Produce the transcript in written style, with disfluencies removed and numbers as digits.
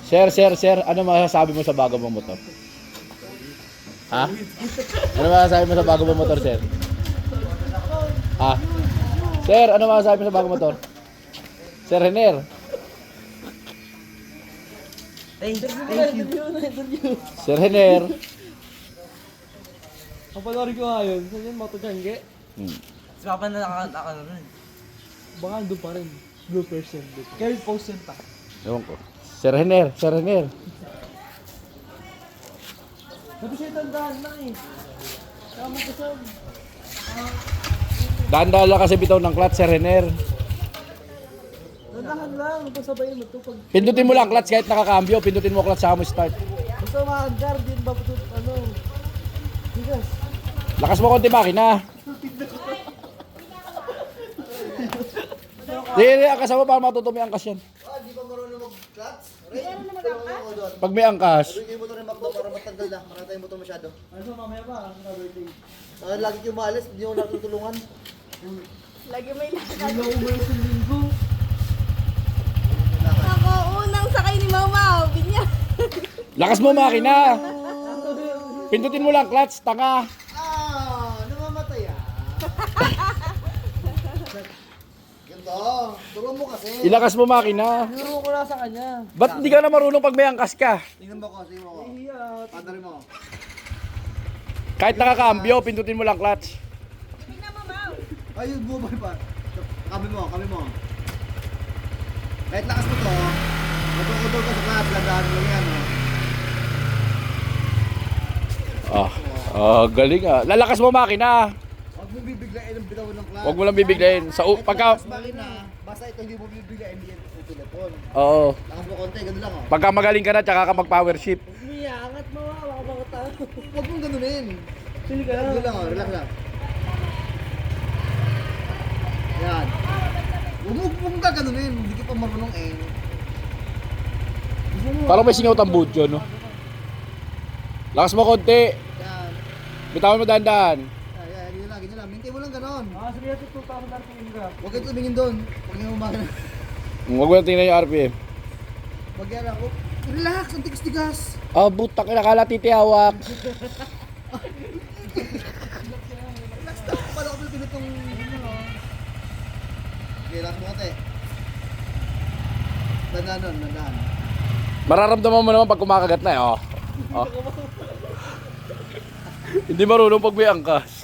Sir, ano masasabi mo sa bago mong motor? Ha? Ano masasabi mo sa bago mong motor, sir? Ha? Sir, ano masasabi mo sa bagong motor? Sir Rener. Thank you. Sir Rener. Kapanorin ko nga yun. Saan yun? Mototangge? Si Papa na nakakaroon. Baka doon pa rin. Blue person. Carry post yun pa. Ewan ko. Sir Rener. Sabi siya tandahan lang eh. Tama ko saan. Dahan-dahan lang kasi bitaw ng clutch, Sir Rener. Tandahan lang. Pasabayin mo ito pag... Pindutin mo lang clutch kahit nakakambyo. Pindutin mo clutch sa mo start. Basta maandar din ba ito? Ano? Bigas. Lakas mo konti makina. Hindi, angkas mo para matuto may angkas yan. Di ba marunong mag-clutch? Pag may angkas, Bigay mo ito rin Macdo para matanggal na. Marata yung motor masyado. Ano mamaya pa? Sa birthday. Lagi kayo maalis, hindi ako natutulungan. Lagi may lakad. Hindi ako umalis ng linggo. Ako unang sakay ni Mama. Binya. lakas mo makina. Pindutin mo lang clutch, tanga. Namamatay Ganto, turo mo kasi. Ilakas mo makina. Nuro ko na sa kanya. Ba't hindi ka na marunong pag may angkas ka? Tingnan mo ko, tingnan mo ko. Iya. Padarin mo. Kahit nakakambyo, pindutin mo lang clutch. Ay, yung bumabay pa. Kami mo. Kahit lakas mo to, matutulog ka sa clutch, landaan mo yan. Galing ah. Lalakas mo makina. Huwag mo bibiglain ang bitaw ng clutch. Huwag mo lang bibiglayin. Pagka, Lakas makina, basta ito hindi mo bibiglain, hindi yan sa telepon. oo. Lakas mo konti, ganun lang Pagka magaling ka na, tsaka ka mag power shift. Umiya, angat mo. Baka makatawa. Huwag mong ganunin. Sili ka Ganun na. lang relax lang. Yan. Huwag mong gaganunin, hindi ka pa marunong eh. Parang may singaw tang budyo, no? Lakas mo konti. Yan. Bitawan mo dahan-dahan. Ganyan lang. Mintay mo lang ganon. Sige natin 2,000 RPM ka. Huwag kayo tumingin doon. Huwag niyo umaga. Huwag mo na tingnan yung RPM. Huwag yan ako. Relax, ang tigas-tigas. Butak na kala titihawak. Relax lang. Paano ko pinutong okay, relax mo kate. Dandaan. Mararamdaman mo naman pag kumakagat na eh. Hindi marunong pag may angkas.